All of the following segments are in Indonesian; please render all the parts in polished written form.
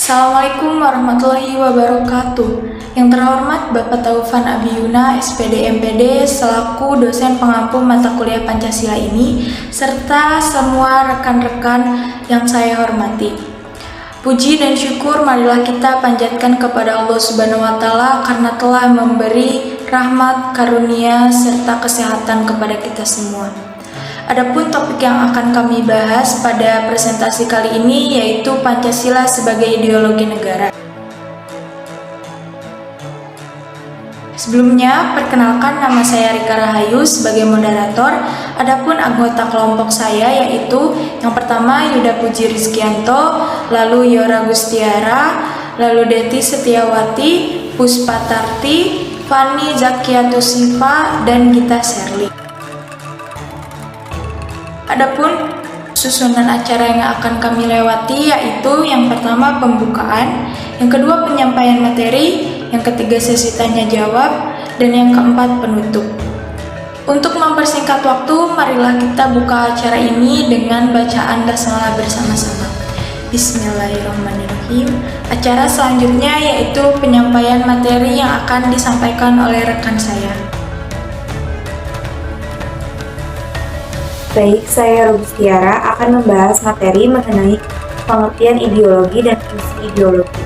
Assalamualaikum warahmatullahi wabarakatuh. Yang terhormat Bapak Taufan Abiyuna, SPD MPD, selaku dosen pengampu mata kuliah Pancasila ini, serta semua rekan-rekan yang saya hormati. Puji dan syukur marilah kita panjatkan kepada Allah Subhanahu wa Ta'ala karena telah memberi rahmat, karunia, serta kesehatan kepada kita semua. Adapun topik yang akan kami bahas pada presentasi kali ini yaitu Pancasila sebagai ideologi negara. Sebelumnya, perkenalkan nama saya Rika Rahayu sebagai moderator. Adapun anggota kelompok saya yaitu yang pertama Yuda Puji Rizkianto, lalu Yora Gustiara, lalu Deti Setiawati, Puspa Tarti, Fani Zakiatusifa, dan Gita Serli. Adapun susunan acara yang akan kami lewati yaitu yang pertama pembukaan, yang kedua penyampaian materi, yang ketiga sesi tanya jawab, dan yang keempat penutup. Untuk mempersingkat waktu, marilah kita buka acara ini dengan bacaan basmalah bersama-sama. Bismillahirrahmanirrahim. Acara selanjutnya yaitu penyampaian materi yang akan disampaikan oleh rekan saya. Baik, saya Robustiara akan membahas materi mengenai pengertian ideologi dan fungsi ideologi.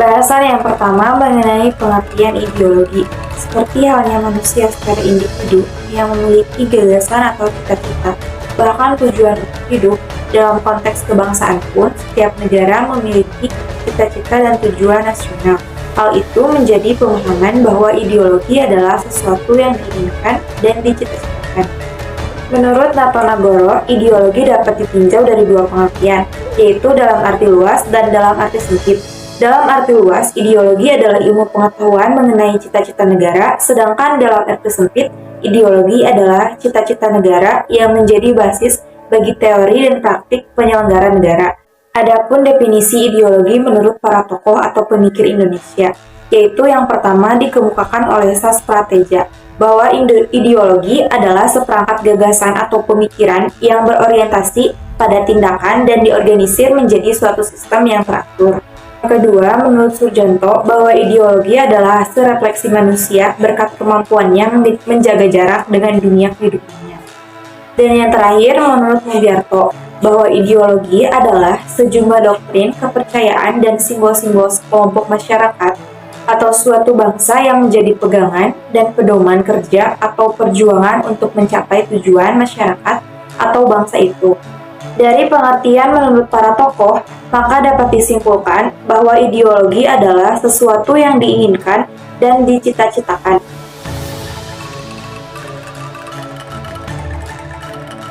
Bahasan yang pertama mengenai pengertian ideologi. Seperti halnya manusia secara individu yang memiliki gagasan atau cita-cita, bahkan tujuan hidup, dalam konteks kebangsaan pun, setiap negara memiliki cita-cita dan tujuan nasional. Hal itu menjadi pemahaman bahwa ideologi adalah sesuatu yang diinginkan dan dicita-citakan. Menurut Natonagoro, ideologi dapat ditinjau dari dua pengertian, yaitu dalam arti luas dan dalam arti sempit. Dalam arti luas, ideologi adalah ilmu pengetahuan mengenai cita-cita negara, sedangkan dalam arti sempit, ideologi adalah cita-cita negara yang menjadi basis bagi teori dan praktik penyelenggara negara. Adapun definisi ideologi menurut para tokoh atau pemikir Indonesia, yaitu yang pertama dikemukakan oleh Sastra Teja, bahwa ideologi adalah seperangkat gagasan atau pemikiran yang berorientasi pada tindakan dan diorganisir menjadi suatu sistem yang teratur. Kedua, menurut Surjanto, bahwa ideologi adalah hasil refleksi manusia berkat kemampuannya menjaga jarak dengan dunia kehidupannya. Dan yang terakhir, menurut Mugyarto, bahwa ideologi adalah sejumlah doktrin, kepercayaan, dan simbol-simbol kelompok masyarakat atau suatu bangsa yang menjadi pegangan dan pedoman kerja atau perjuangan untuk mencapai tujuan masyarakat atau bangsa itu. Dari pengertian menurut para tokoh, maka dapat disimpulkan bahwa ideologi adalah sesuatu yang diinginkan dan dicita-citakan.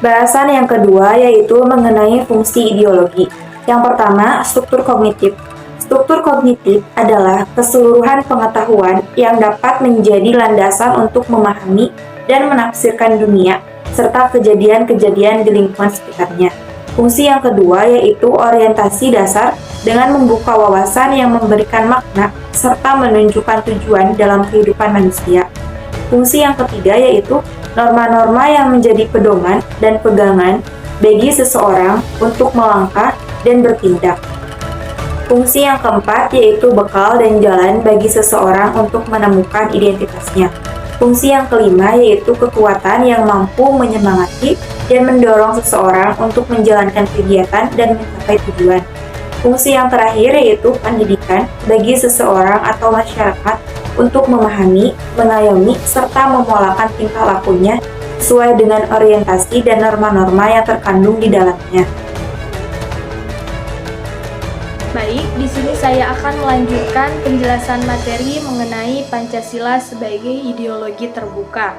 Bahasan yang kedua yaitu mengenai fungsi ideologi. Yang pertama, struktur kognitif. Struktur kognitif adalah keseluruhan pengetahuan yang dapat menjadi landasan untuk memahami dan menafsirkan dunia, serta kejadian-kejadian di lingkungan sekitarnya. Fungsi yang kedua yaitu orientasi dasar dengan membuka wawasan yang memberikan makna, serta menunjukkan tujuan dalam kehidupan manusia. Fungsi yang ketiga yaitu norma-norma yang menjadi pedoman dan pegangan bagi seseorang untuk melangkah dan bertindak. Fungsi yang keempat yaitu bekal dan jalan bagi seseorang untuk menemukan identitasnya. Fungsi yang kelima yaitu kekuatan yang mampu menyemangati dan mendorong seseorang untuk menjalankan kegiatan dan mencapai tujuan. Fungsi yang terakhir yaitu pendidikan bagi seseorang atau masyarakat untuk memahami, mengayomi, serta memolakan tingkah lakunya sesuai dengan orientasi dan norma-norma yang terkandung di dalamnya. Baik, di sini saya akan melanjutkan penjelasan materi mengenai Pancasila sebagai ideologi terbuka.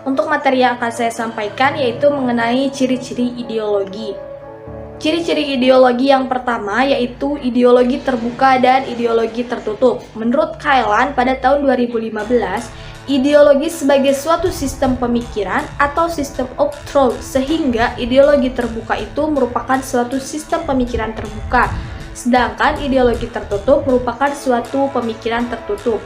Untuk materi yang akan saya sampaikan yaitu mengenai ciri-ciri ideologi. Ciri-ciri ideologi yang pertama yaitu ideologi terbuka dan ideologi tertutup. Menurut Kailan pada tahun 2015, ideologi sebagai suatu sistem pemikiran atau sistem of truth, sehingga ideologi terbuka itu merupakan suatu sistem pemikiran terbuka. Sedangkan ideologi tertutup merupakan suatu pemikiran tertutup.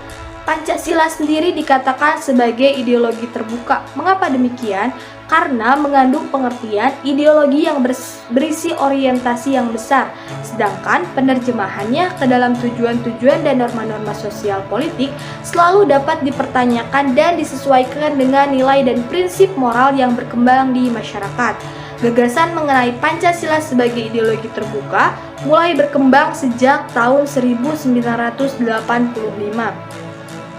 Pancasila sendiri dikatakan sebagai ideologi terbuka. Mengapa demikian? Karena mengandung pengertian ideologi yang berisi orientasi yang besar, sedangkan penerjemahannya ke dalam tujuan-tujuan dan norma-norma sosial politik selalu dapat dipertanyakan dan disesuaikan dengan nilai dan prinsip moral yang berkembang di masyarakat. Gagasan mengenai Pancasila sebagai ideologi terbuka mulai berkembang sejak tahun 1985.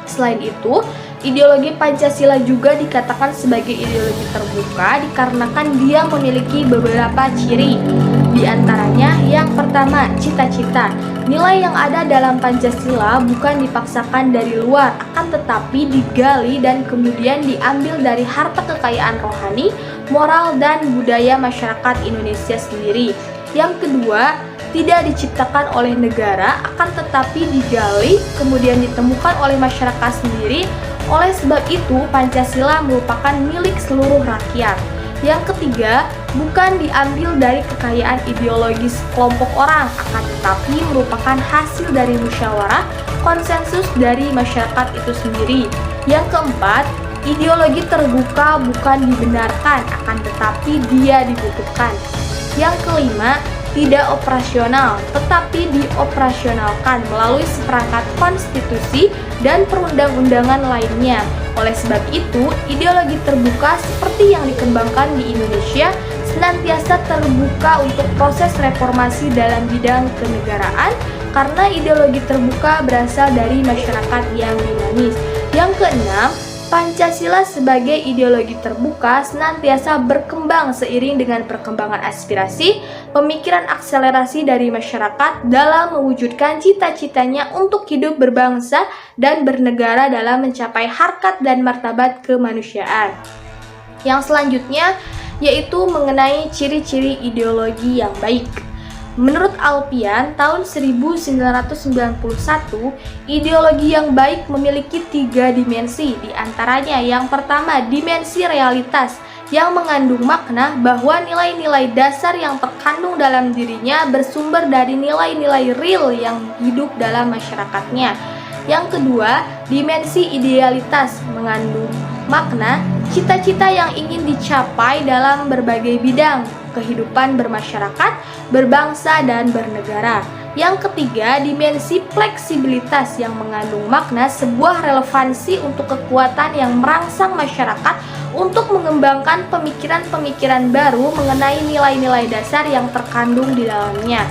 Selain itu, ideologi Pancasila juga dikatakan sebagai ideologi terbuka dikarenakan dia memiliki beberapa ciri. Di antaranya, yang pertama, cita-cita. Nilai yang ada dalam Pancasila bukan dipaksakan dari luar, akan tetapi digali dan kemudian diambil dari harta kekayaan rohani, moral, dan budaya masyarakat Indonesia sendiri. Yang kedua, tidak diciptakan oleh negara, akan tetapi digali, kemudian ditemukan oleh masyarakat sendiri. Oleh sebab itu, Pancasila merupakan milik seluruh rakyat. Yang ketiga, bukan diambil dari kekayaan ideologis kelompok orang, akan tetapi merupakan hasil dari musyawarah, konsensus dari masyarakat itu sendiri. Yang keempat, ideologi terbuka bukan dibenarkan, akan tetapi dia dibutuhkan. Yang kelima, tidak operasional, tetapi dioperasionalkan melalui seperangkat konstitusi dan perundang-undangan lainnya. Oleh sebab itu, ideologi terbuka seperti yang dikembangkan di Indonesia senantiasa terbuka untuk proses reformasi dalam bidang kenegaraan karena ideologi terbuka berasal dari masyarakat yang dinamis. Yang keenam, Pancasila sebagai ideologi terbuka senantiasa berkembang seiring dengan perkembangan aspirasi, pemikiran akselerasi dari masyarakat dalam mewujudkan cita-citanya untuk hidup berbangsa dan bernegara dalam mencapai harkat dan martabat kemanusiaan. Yang selanjutnya yaitu mengenai ciri-ciri ideologi yang baik. Menurut Alpian, tahun 1991, ideologi yang baik memiliki 3 dimensi, diantaranya yang pertama, dimensi realitas, yang mengandung makna bahwa nilai-nilai dasar yang terkandung dalam dirinya bersumber dari nilai-nilai real yang hidup dalam masyarakatnya. Yang kedua, dimensi idealitas, mengandung makna cita-cita yang ingin dicapai dalam berbagai bidang kehidupan bermasyarakat, berbangsa, dan bernegara. Yang ketiga, dimensi fleksibilitas yang mengandung makna sebuah relevansi untuk kekuatan yang merangsang masyarakat untuk mengembangkan pemikiran-pemikiran baru mengenai nilai-nilai dasar yang terkandung di dalamnya.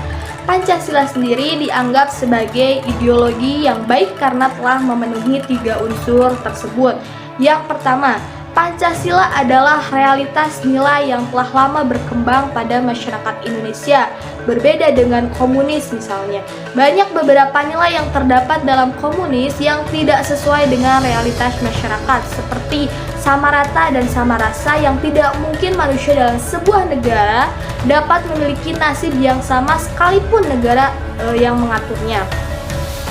Pancasila sendiri dianggap sebagai ideologi yang baik karena telah memenuhi 3 unsur tersebut. Yang pertama, Pancasila adalah realitas nilai yang telah lama berkembang pada masyarakat Indonesia. Berbeda dengan komunis misalnya. Banyak beberapa nilai yang terdapat dalam komunis yang tidak sesuai dengan realitas masyarakat, seperti sama rata dan sama rasa yang tidak mungkin manusia dalam sebuah negara dapat memiliki nasib yang sama sekalipun negara yang mengaturnya.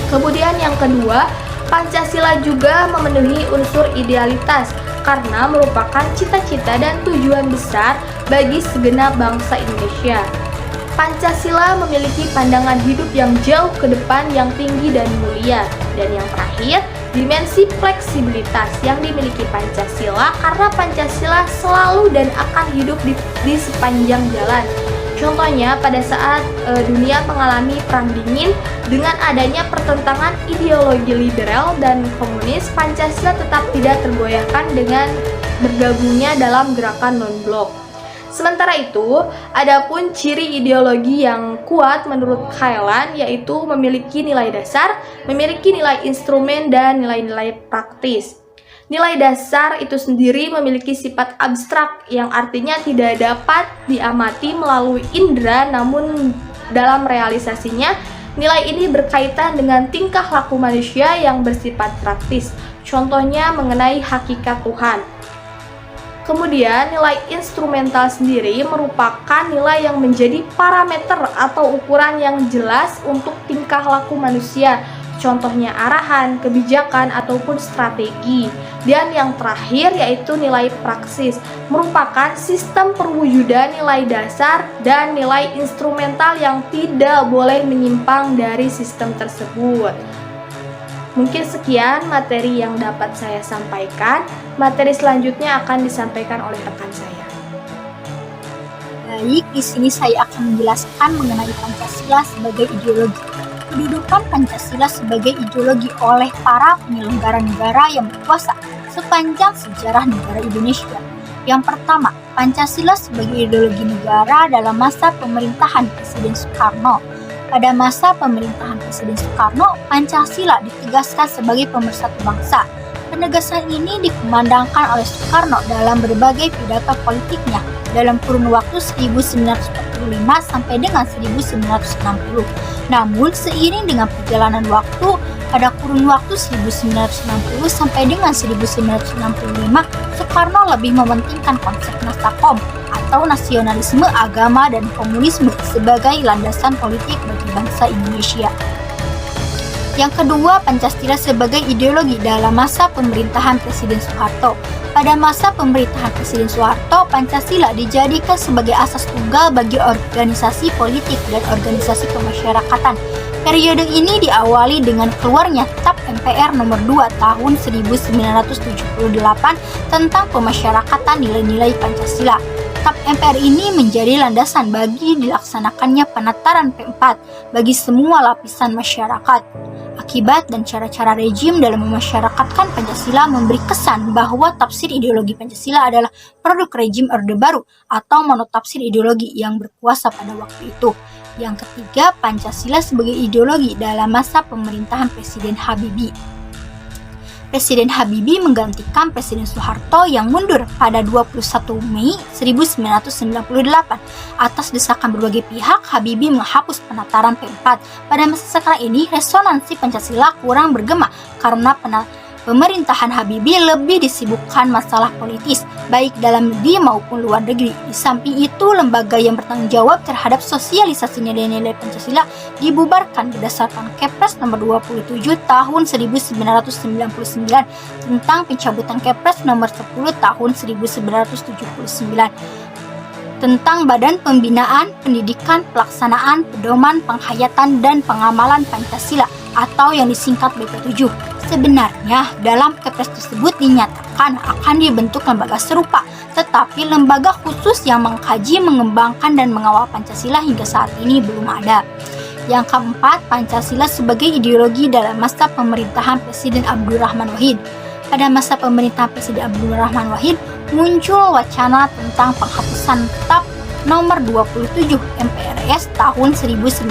Kemudian yang kedua, Pancasila juga memenuhi unsur idealitas karena merupakan cita-cita dan tujuan besar bagi segenap bangsa Indonesia. Pancasila memiliki pandangan hidup yang jauh ke depan yang tinggi dan mulia. Dan yang terakhir, dimensi fleksibilitas yang dimiliki Pancasila karena Pancasila selalu dan akan hidup di sepanjang jalan. Contohnya pada saat dunia mengalami perang dingin, dengan adanya pertentangan ideologi liberal dan komunis, Pancasila tetap tidak tergoyahkan dengan bergabungnya dalam gerakan non-blok. Sementara itu, adapun ciri ideologi yang kuat menurut Kailan yaitu memiliki nilai dasar, memiliki nilai instrumen, dan nilai-nilai praktis. Nilai dasar itu sendiri memiliki sifat abstrak yang artinya tidak dapat diamati melalui indera, namun dalam realisasinya nilai ini berkaitan dengan tingkah laku manusia yang bersifat praktis. Contohnya mengenai hakikat Tuhan. Kemudian nilai instrumental sendiri merupakan nilai yang menjadi parameter atau ukuran yang jelas untuk tingkah laku manusia. Contohnya arahan, kebijakan, ataupun strategi. Dan yang terakhir yaitu nilai praksis, merupakan sistem perwujudan nilai dasar dan nilai instrumental yang tidak boleh menyimpang dari sistem tersebut. Mungkin sekian materi yang dapat saya sampaikan. Materi selanjutnya akan disampaikan oleh rekan saya. Baik, di sini saya akan menjelaskan mengenai Pancasila sebagai ideologi. Kedudukan Pancasila sebagai ideologi oleh para penyelenggara negara yang berkuasa sepanjang sejarah negara Indonesia. Yang pertama, Pancasila sebagai ideologi negara dalam masa pemerintahan Presiden Soekarno. Pada masa pemerintahan Presiden Soekarno, Pancasila ditegaskan sebagai pemersatu bangsa. Penegasan ini dikumandangkan oleh Soekarno dalam berbagai pidato politiknya dalam kurun waktu 1945 sampai dengan 1960. Namun, seiring dengan perjalanan waktu, pada kurun waktu 1960 sampai dengan 1965, Soekarno lebih mementingkan konsep Nasakom atau nasionalisme agama dan komunisme sebagai landasan politik bagi bangsa Indonesia. Yang kedua, Pancasila sebagai ideologi dalam masa pemerintahan Presiden Soeharto. Pada masa pemerintahan Presiden Soeharto, Pancasila dijadikan sebagai asas tunggal bagi organisasi politik dan organisasi kemasyarakatan. Periode ini diawali dengan keluarnya TAP MPR nomor 2 tahun 1978 tentang pemasyarakatan nilai-nilai Pancasila. TAP MPR ini menjadi landasan bagi dilaksanakannya penataran P4 bagi semua lapisan masyarakat. Akibat dan cara-cara rejim dalam memasyarakatkan Pancasila memberi kesan bahwa tafsir ideologi Pancasila adalah produk rejim Orde Baru atau monotafsir ideologi yang berkuasa pada waktu itu. Yang ketiga, Pancasila sebagai ideologi dalam masa pemerintahan Presiden Habibie. Presiden Habibie menggantikan Presiden Soeharto yang mundur pada 21 Mei 1998. Atas desakan berbagai pihak, Habibie menghapus penataran P4. Pada masa sekarang ini, resonansi Pancasila kurang bergema karena pemerintahan Habibie lebih disibukkan masalah politis, baik dalam negeri maupun luar negeri. Di samping itu, lembaga yang bertanggung jawab terhadap sosialisasi nilai-nilai Pancasila dibubarkan berdasarkan Kepres nomor 27 tahun 1999 tentang pencabutan Kepres nomor 10 tahun 1979 tentang Badan Pembinaan, Pendidikan, Pelaksanaan, Pedoman, Penghayatan, dan Pengamalan Pancasila atau yang disingkat BP7. Sebenarnya, dalam Kepres tersebut dinyatakan akan dibentuk lembaga serupa, tetapi lembaga khusus yang mengkaji, mengembangkan, dan mengawal Pancasila hingga saat ini belum ada. Yang keempat, Pancasila sebagai ideologi dalam masa pemerintahan Presiden Abdurrahman Wahid. Pada masa pemerintahan Presiden Abdurrahman Wahid, muncul wacana tentang penghapusan TAP nomor 27 MPRS tahun 1966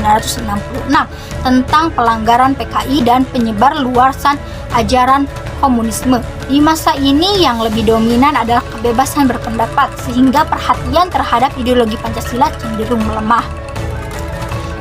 tentang pelanggaran PKI dan penyebar luasan ajaran komunisme. Di masa ini yang lebih dominan adalah kebebasan berpendapat, sehingga perhatian terhadap ideologi Pancasila cenderung melemah.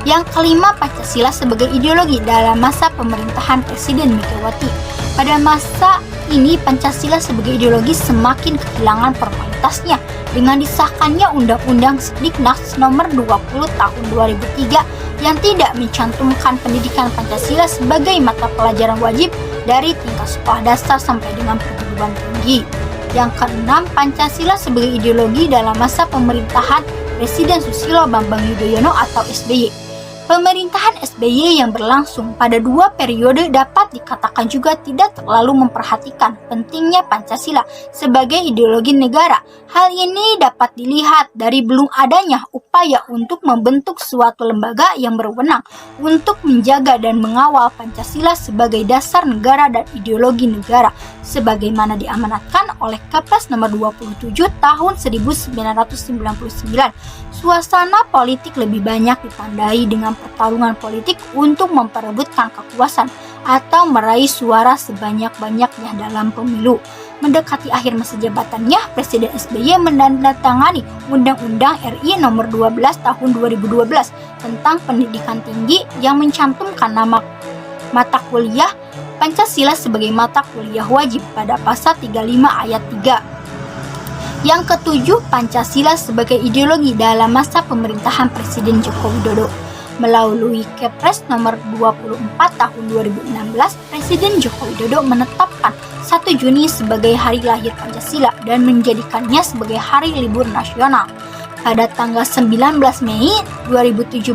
Yang kelima, Pancasila sebagai ideologi dalam masa pemerintahan Presiden Megawati. Pada masa ini, Pancasila sebagai ideologi semakin kehilangan formalitasnya dengan disahkannya Undang-Undang Diknas nomor 20 tahun 2003 yang tidak mencantumkan pendidikan Pancasila sebagai mata pelajaran wajib dari tingkat sekolah dasar sampai dengan perguruan tinggi. Yang keenam, Pancasila sebagai ideologi dalam masa pemerintahan Presiden Susilo Bambang Yudhoyono atau SBY. Pemerintahan SBY yang berlangsung pada 2 periode dapat dikatakan juga tidak terlalu memperhatikan pentingnya Pancasila sebagai ideologi negara. Hal ini dapat dilihat dari belum adanya upaya untuk membentuk suatu lembaga yang berwenang untuk menjaga dan mengawal Pancasila sebagai dasar negara dan ideologi negara, sebagaimana diamanatkan oleh Kepres nomor 27 tahun 1999. Suasana politik lebih banyak ditandai dengan pertarungan politik untuk memperebutkan kekuasaan atau meraih suara sebanyak-banyaknya dalam pemilu. Mendekati akhir masa jabatannya, Presiden SBY menandatangani Undang-Undang RI nomor 12 tahun 2012 tentang pendidikan tinggi yang mencantumkan nama mata kuliah Pancasila sebagai mata kuliah wajib pada pasal 35 ayat 3. Yang ketujuh, Pancasila sebagai ideologi dalam masa pemerintahan Presiden Joko Widodo. Melalui Kepres nomor 24 tahun 2016, Presiden Joko Widodo menetapkan 1 Juni sebagai hari lahir Pancasila dan menjadikannya sebagai hari libur nasional. Pada tanggal 19 Mei 2017,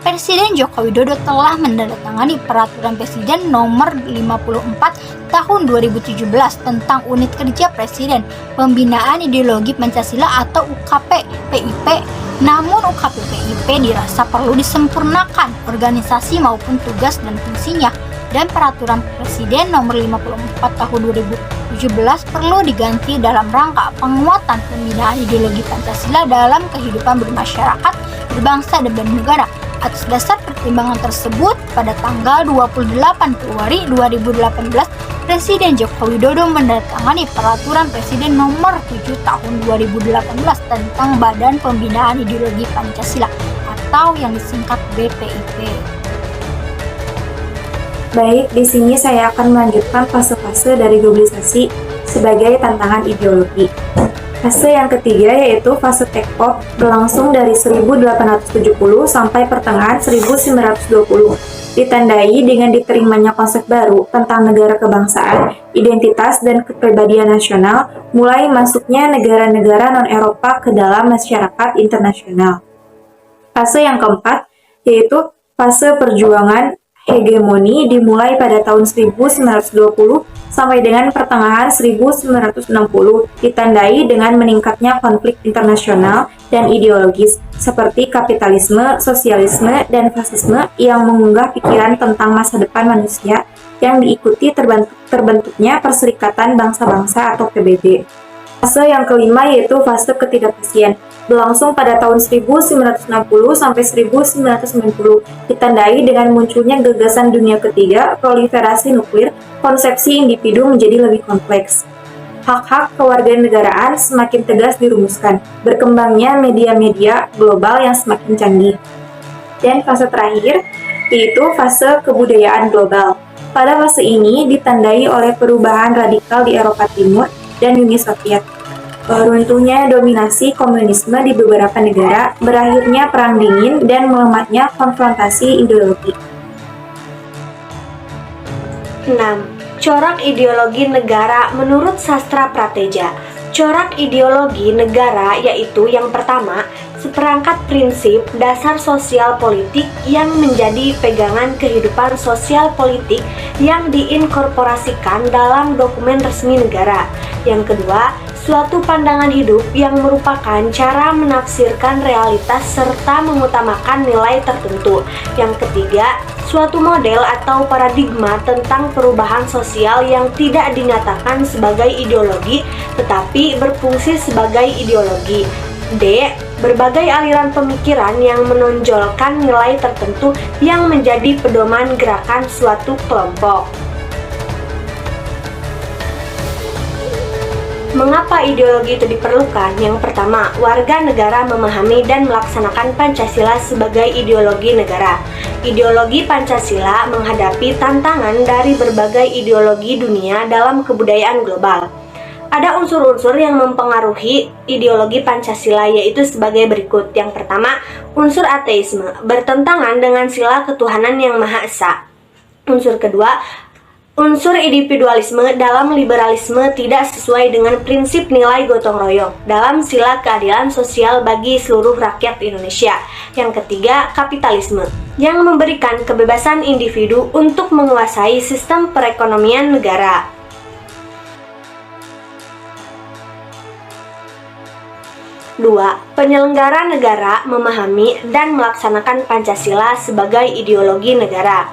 Presiden Joko Widodo telah menandatangani Peraturan Presiden Nomor 54 Tahun 2017 tentang Unit Kerja Presiden Pembinaan Ideologi Pancasila atau UKP-PIP. Namun UKP-PIP dirasa perlu disempurnakan organisasi maupun tugas dan fungsinya, dan Peraturan Presiden Nomor 54 Tahun 2017 perlu diganti dalam rangka penguatan pembinaan ideologi Pancasila dalam kehidupan bermasyarakat, berbangsa dan bernegara. Atas dasar pertimbangan tersebut, pada tanggal 28 Februari 2018, Presiden Joko Widodo menandatangani Peraturan Presiden Nomor 7 Tahun 2018 tentang Badan Pembinaan Ideologi Pancasila atau yang disingkat BPIP. Baik, di sini saya akan melanjutkan fase-fase dari globalisasi sebagai tantangan ideologi. Fase yang ketiga yaitu fase take-off berlangsung dari 1870 sampai pertengahan 1920. Ditandai dengan diterimanya konsep baru tentang negara kebangsaan, identitas, dan kepribadian nasional, mulai masuknya negara-negara non-Eropa ke dalam masyarakat internasional. Fase yang keempat yaitu fase perjuangan hegemoni dimulai pada tahun 1920 sampai dengan pertengahan 1960, ditandai dengan meningkatnya konflik internasional dan ideologis seperti kapitalisme, sosialisme, dan fasisme yang mengunggah pikiran tentang masa depan manusia yang diikuti terbentuknya Perserikatan Bangsa-Bangsa atau PBB. Fase yang kelima yaitu fase ketidakpastian, berlangsung pada tahun 1960 sampai 1990, ditandai dengan munculnya gagasan dunia ketiga, proliferasi nuklir, konsepsi individu menjadi lebih kompleks. Hak-hak kewarganegaraan semakin tegas dirumuskan, berkembangnya media-media global yang semakin canggih. Dan fase terakhir yaitu fase kebudayaan global. Pada fase ini ditandai oleh perubahan radikal di Eropa Timur dan Uni Soviet. Runtuhnya dominasi komunisme di beberapa negara, berakhirnya Perang Dingin, dan melemahnya konfrontasi ideologi. 6. Corak ideologi negara menurut sastra Prateja. Corak ideologi negara yaitu yang pertama, seperangkat prinsip dasar sosial politik yang menjadi pegangan kehidupan sosial politik yang diinkorporasikan dalam dokumen resmi negara. Yang kedua, suatu pandangan hidup yang merupakan cara menafsirkan realitas serta mengutamakan nilai tertentu. Yang ketiga, suatu model atau paradigma tentang perubahan sosial yang tidak dinyatakan sebagai ideologi tetapi berfungsi sebagai ideologi. D. Berbagai aliran pemikiran yang menonjolkan nilai tertentu yang menjadi pedoman gerakan suatu kelompok. Mengapa ideologi itu diperlukan? Yang pertama, warga negara memahami dan melaksanakan Pancasila sebagai ideologi negara. Ideologi Pancasila menghadapi tantangan dari berbagai ideologi dunia dalam kebudayaan global. Ada unsur-unsur yang mempengaruhi ideologi Pancasila yaitu sebagai berikut. Yang pertama, unsur ateisme, bertentangan dengan sila ketuhanan yang Maha Esa. Unsur kedua, unsur individualisme dalam liberalisme tidak sesuai dengan prinsip nilai gotong royong dalam sila keadilan sosial bagi seluruh rakyat Indonesia. Yang ketiga, kapitalisme yang memberikan kebebasan individu untuk menguasai sistem perekonomian negara. Dua, penyelenggara negara memahami dan melaksanakan Pancasila sebagai ideologi negara.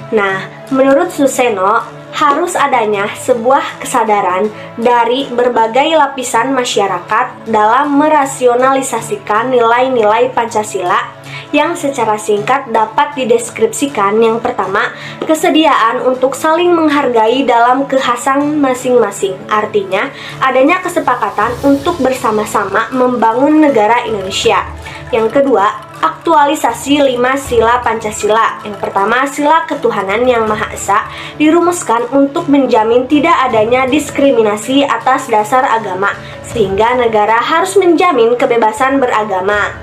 Nah, menurut Suseno, harus adanya sebuah kesadaran dari berbagai lapisan masyarakat dalam merasionalisasikan nilai-nilai Pancasila yang secara singkat dapat dideskripsikan. Yang pertama, kesediaan untuk saling menghargai dalam kekhasan masing-masing. Artinya, adanya kesepakatan untuk bersama-sama membangun negara Indonesia. Yang kedua, aktualisasi 5 sila Pancasila. Yang pertama, sila ketuhanan yang Maha Esa dirumuskan untuk menjamin tidak adanya diskriminasi atas dasar agama, sehingga negara harus menjamin kebebasan beragama.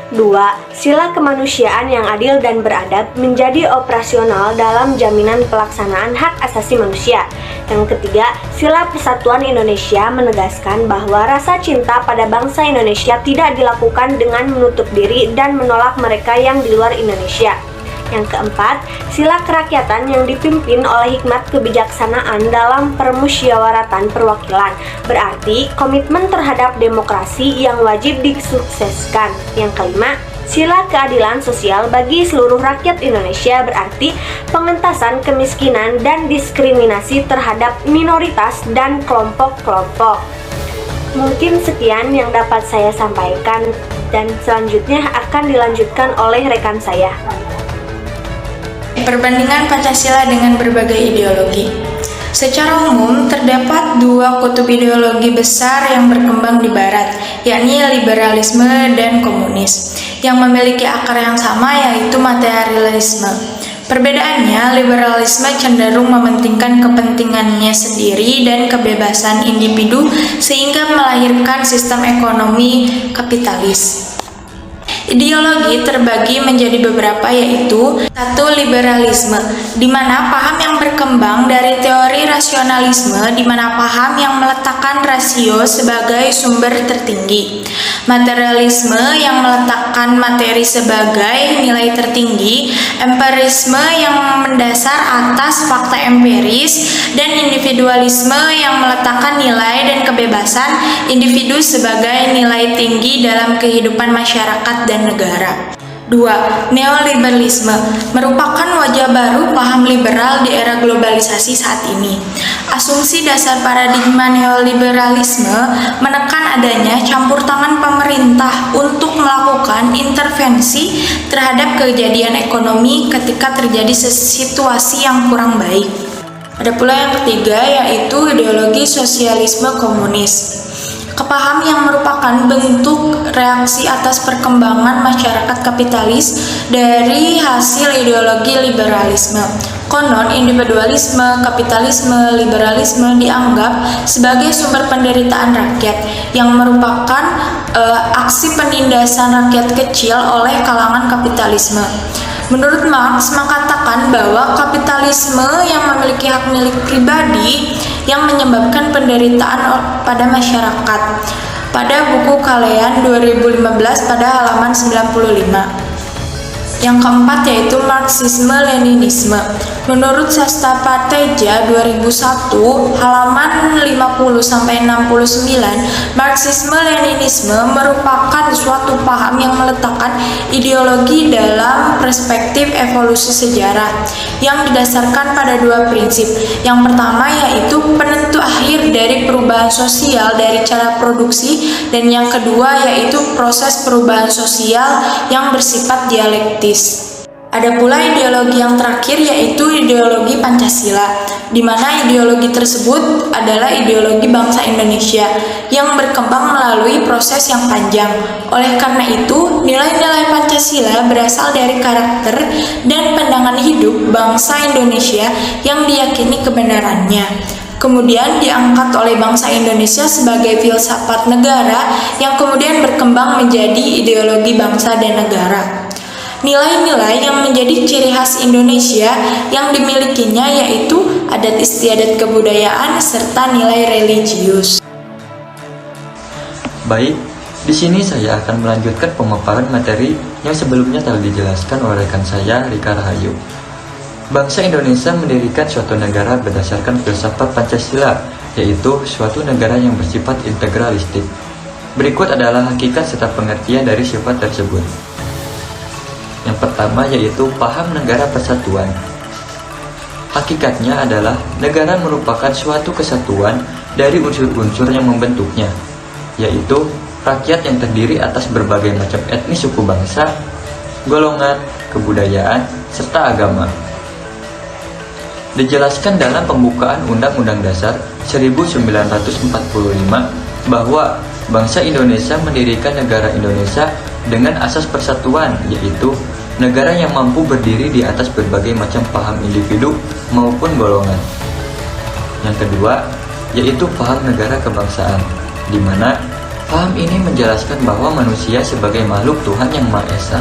2. Sila kemanusiaan yang adil dan beradab menjadi operasional dalam jaminan pelaksanaan hak asasi manusia. Yang ketiga, sila persatuan Indonesia menegaskan bahwa rasa cinta pada bangsa Indonesia tidak dilakukan dengan menutup diri dan menolak mereka yang di luar Indonesia. Yang keempat, sila kerakyatan yang dipimpin oleh hikmat kebijaksanaan dalam permusyawaratan perwakilan, berarti komitmen terhadap demokrasi yang wajib disukseskan. Yang kelima, sila keadilan sosial bagi seluruh rakyat Indonesia, berarti pengentasan kemiskinan dan diskriminasi terhadap minoritas dan kelompok-kelompok. Mungkin sekian yang dapat saya sampaikan, dan selanjutnya akan dilanjutkan oleh rekan saya. Perbandingan Pancasila dengan berbagai ideologi. Secara umum, terdapat dua kutub ideologi besar yang berkembang di Barat, yakni liberalisme dan komunis, yang memiliki akar yang sama, yaitu materialisme. Perbedaannya, liberalisme cenderung mementingkan kepentingannya sendiri dan kebebasan individu sehingga melahirkan sistem ekonomi kapitalis. Ideologi terbagi menjadi beberapa, yaitu 1. Liberalisme, di mana paham yang berkembang dari teori rasionalisme, di mana paham yang meletakkan rasio sebagai sumber tertinggi. Materialisme yang meletakkan materi sebagai nilai tertinggi. Empirisme yang mendasar atas fakta empiris, dan individualisme yang meletakkan nilai dan kebebasan individu sebagai nilai tinggi dalam kehidupan masyarakat dan negara. 2. Neoliberalisme merupakan wajah baru paham liberal di era globalisasi saat ini. Asumsi dasar paradigma neoliberalisme menekan adanya campur tangan pemerintah untuk melakukan intervensi terhadap kejadian ekonomi ketika terjadi situasi yang kurang baik. Ada pula yang ketiga, yaitu ideologi sosialisme komunis. Kepaham yang merupakan bentuk reaksi atas perkembangan masyarakat kapitalis dari hasil ideologi liberalisme. Konon, individualisme, kapitalisme, liberalisme dianggap sebagai sumber penderitaan rakyat yang merupakan aksi penindasan rakyat kecil oleh kalangan kapitalisme. Menurut Marx mengatakan bahwa kapitalisme yang memiliki hak milik pribadi yang menyebabkan penderitaan pada masyarakat. Pada buku Kalean 2015 pada halaman 95. Yang keempat yaitu Marxisme-Leninisme. Menurut Sasta Pateja 2001 halaman 50-69, Marxisme-Leninisme merupakan suatu paham yang meletakkan ideologi dalam perspektif evolusi sejarah yang didasarkan pada dua prinsip. Yang pertama yaitu penentu akhir dari perubahan sosial dari cara produksi, dan yang kedua yaitu proses perubahan sosial yang bersifat dialektis. Ada pula ideologi yang terakhir, yaitu ideologi Pancasila, di mana ideologi tersebut adalah ideologi bangsa Indonesia yang berkembang melalui proses yang panjang. Oleh karena itu, nilai-nilai Pancasila berasal dari karakter dan pandangan hidup bangsa Indonesia yang diyakini kebenarannya. Kemudian diangkat oleh bangsa Indonesia sebagai filsafat negara yang kemudian berkembang menjadi ideologi bangsa dan negara. Nilai-nilai yang menjadi ciri khas Indonesia yang dimilikinya yaitu adat istiadat kebudayaan serta nilai religius. Baik, di sini saya akan melanjutkan pemaparan materi yang sebelumnya telah dijelaskan oleh rekan saya, Rika Rahayu. Bangsa Indonesia mendirikan suatu negara berdasarkan filsafat Pancasila, yaitu suatu negara yang bersifat integralistik. Berikut adalah hakikat serta pengertian dari sifat tersebut. Yang pertama yaitu paham negara persatuan. Hakikatnya adalah negara merupakan suatu kesatuan dari unsur-unsur yang membentuknya, yaitu rakyat yang terdiri atas berbagai macam etnis suku bangsa, golongan, kebudayaan, serta agama. Dijelaskan dalam pembukaan Undang-Undang Dasar 1945 bahwa bangsa Indonesia mendirikan negara Indonesia dengan asas persatuan, yaitu negara yang mampu berdiri di atas berbagai macam paham individu maupun golongan. Yang kedua, yaitu paham negara kebangsaan, di mana Paham ini menjelaskan bahwa manusia sebagai makhluk Tuhan yang Maha Esa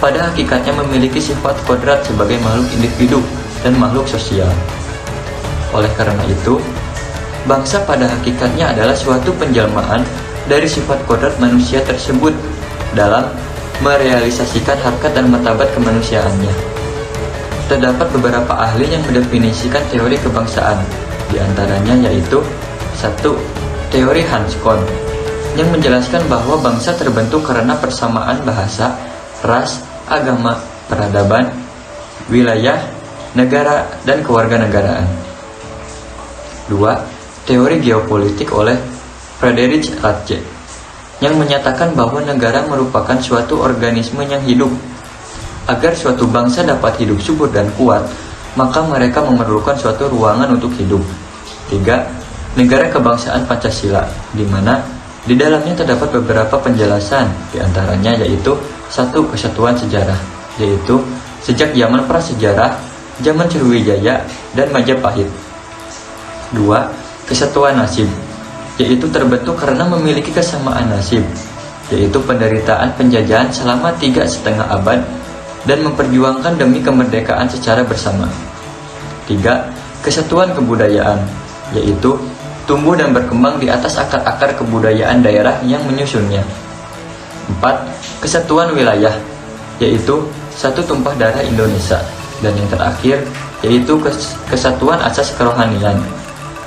pada hakikatnya memiliki sifat kodrat sebagai makhluk individu dan makhluk sosial. Oleh karena itu, bangsa pada hakikatnya adalah suatu penjelmaan dari sifat kodrat manusia tersebut dalam merealisasikan harkat dan martabat kemanusiaannya. Terdapat beberapa ahli yang mendefinisikan teori kebangsaan, di antaranya yaitu 1. Teori Hans Kohn yang menjelaskan bahwa bangsa terbentuk karena persamaan bahasa, ras, agama, peradaban, wilayah, negara, dan kewarganegaraan. 2. Teori geopolitik oleh Friedrich Nietzsche yang menyatakan bahwa negara merupakan suatu organisme yang hidup. Agar suatu bangsa dapat hidup subur dan kuat, maka mereka memerlukan suatu ruangan untuk hidup. 3. Negara kebangsaan Pancasila, di mana di dalamnya terdapat beberapa penjelasan, di antaranya yaitu 1. Kesatuan sejarah, yaitu sejak zaman prasejarah, zaman Sriwijaya, dan Majapahit. 2. Kesatuan nasib, yaitu terbentuk karena memiliki kesamaan nasib, yaitu penderitaan penjajahan selama 3,5 abad dan memperjuangkan demi kemerdekaan secara bersama. 3. Kesatuan kebudayaan, yaitu tumbuh dan berkembang di atas akar-akar kebudayaan daerah yang menyusunnya. 4. Kesatuan wilayah, yaitu satu tumpah darah Indonesia. Dan yang terakhir, yaitu kesatuan asas kerohanian,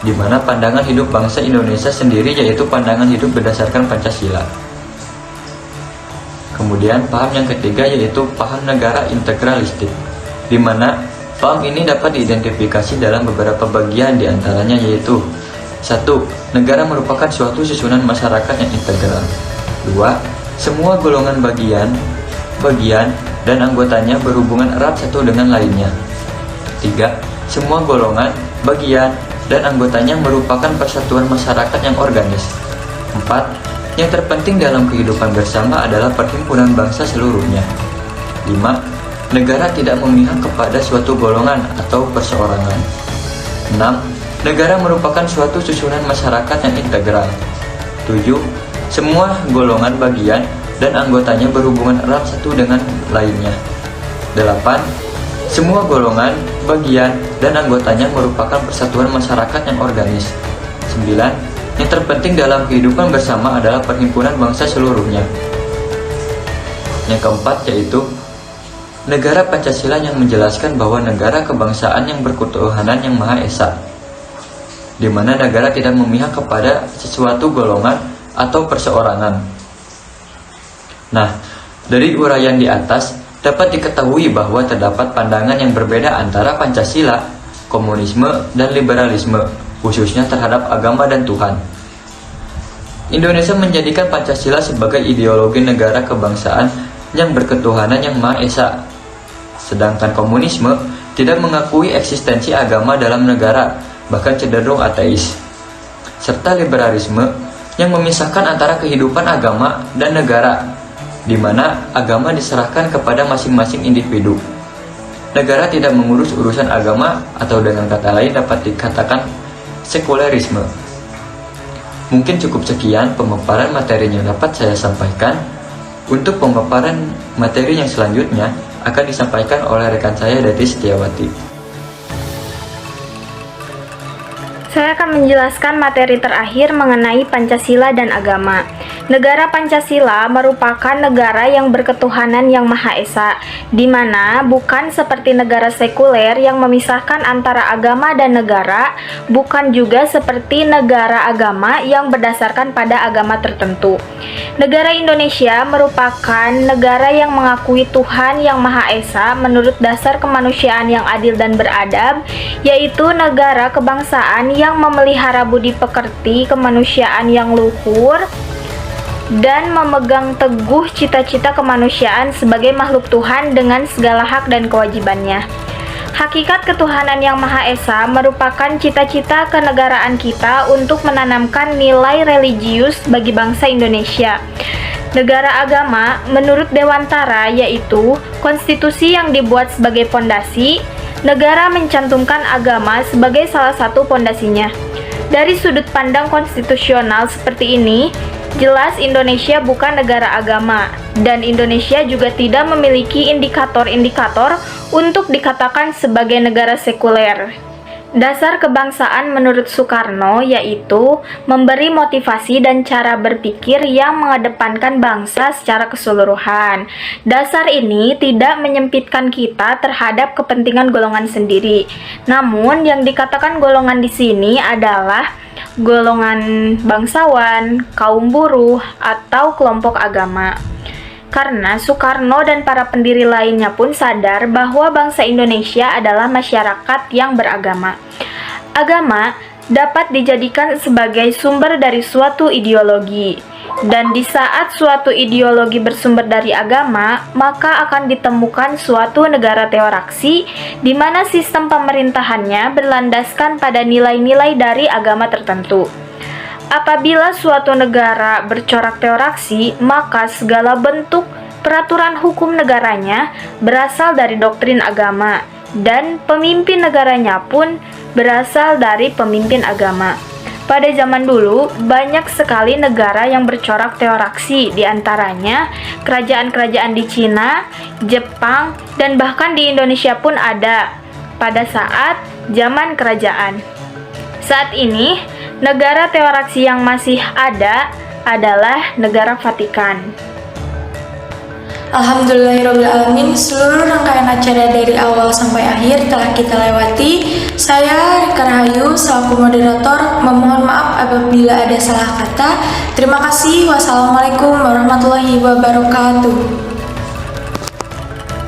di mana pandangan hidup bangsa Indonesia sendiri yaitu pandangan hidup berdasarkan Pancasila. Kemudian paham yang ketiga yaitu paham negara integralistik, di mana paham ini dapat diidentifikasi dalam beberapa bagian, di antaranya yaitu 1. Negara merupakan suatu susunan masyarakat yang integral. 2. Semua golongan bagian, dan anggotanya berhubungan erat satu dengan lainnya. 3. Semua golongan, bagian, dan anggotanya merupakan persatuan masyarakat yang organis. 4. Yang terpenting dalam kehidupan bersama adalah perhimpunan bangsa seluruhnya. 5. Negara tidak memihak kepada suatu golongan atau perseorangan. 6. Negara merupakan suatu susunan masyarakat yang integral. 7. Semua golongan bagian dan anggotanya berhubungan erat satu dengan lainnya. 8. Semua golongan, bagian, dan anggotanya merupakan persatuan masyarakat yang organis. 9. Yang terpenting dalam kehidupan bersama adalah perhimpunan bangsa seluruhnya. Yang keempat yaitu negara Pancasila yang menjelaskan bahwa negara kebangsaan yang berketuhanan yang Maha Esa, di mana negara tidak memihak kepada sesuatu golongan atau perseorangan. Nah, dari uraian di atas dapat diketahui bahwa terdapat pandangan yang berbeda antara Pancasila, komunisme, dan liberalisme, khususnya terhadap agama dan Tuhan. Indonesia menjadikan Pancasila sebagai ideologi negara kebangsaan yang berketuhanan yang Maha Esa, sedangkan komunisme tidak mengakui eksistensi agama dalam negara, bahkan cenderung ateis, serta liberalisme yang memisahkan antara kehidupan agama dan negara, di mana agama diserahkan kepada masing-masing individu. Negara tidak mengurus urusan agama, atau dengan kata lain dapat dikatakan sekulerisme. Mungkin cukup sekian pemaparan materi yang dapat saya sampaikan. Untuk pemaparan materi yang selanjutnya akan disampaikan oleh rekan saya Dati Setiawati. Saya akan menjelaskan materi terakhir mengenai Pancasila dan agama. Negara Pancasila merupakan negara yang berketuhanan yang Maha Esa, di mana bukan seperti negara sekuler yang memisahkan antara agama dan negara, bukan juga seperti negara agama yang berdasarkan pada agama tertentu. Negara Indonesia merupakan negara yang mengakui Tuhan yang Maha Esa menurut dasar kemanusiaan yang adil dan beradab, yaitu negara kebangsaan yang memelihara budi pekerti kemanusiaan yang luhur dan memegang teguh cita-cita kemanusiaan sebagai makhluk Tuhan dengan segala hak dan kewajibannya. Hakikat ketuhanan yang Maha Esa merupakan cita-cita kenegaraan kita untuk menanamkan nilai religius bagi bangsa Indonesia. Negara agama menurut Dewantara yaitu konstitusi yang dibuat sebagai pondasi. Negara mencantumkan agama sebagai salah satu pondasinya. Dari sudut pandang konstitusional seperti ini, Jelas Indonesia bukan negara agama, dan Indonesia juga tidak memiliki indikator-indikator untuk dikatakan sebagai negara sekuler. Dasar kebangsaan menurut Soekarno yaitu memberi motivasi dan cara berpikir yang mengedepankan bangsa secara keseluruhan. Dasar ini tidak menyempitkan kita terhadap kepentingan golongan sendiri. Namun yang dikatakan golongan di sini adalah golongan bangsawan, kaum buruh, atau kelompok agama. Karena Soekarno dan para pendiri lainnya pun sadar bahwa bangsa Indonesia adalah masyarakat yang beragama. Agama dapat dijadikan sebagai sumber dari suatu ideologi, dan di saat suatu ideologi bersumber dari agama, maka akan ditemukan suatu negara teokrasi di mana sistem pemerintahannya berlandaskan pada nilai-nilai dari agama tertentu. Apabila suatu negara bercorak teokrasi, maka segala bentuk peraturan hukum negaranya berasal dari doktrin agama, dan pemimpin negaranya pun berasal dari pemimpin agama. Pada zaman dulu, banyak sekali negara yang bercorak teokrasi, diantaranya kerajaan-kerajaan di Cina, Jepang, dan bahkan di Indonesia pun ada pada saat zaman kerajaan. Saat ini, negara teokrasi yang masih ada adalah negara Vatikan. Alhamdulillahirrahmanirrahim, seluruh rangkaian acara dari awal sampai akhir telah kita lewati. Saya Rika Rahayu selaku moderator memohon maaf apabila ada salah kata. Terima kasih. Wassalamualaikum warahmatullahi wabarakatuh.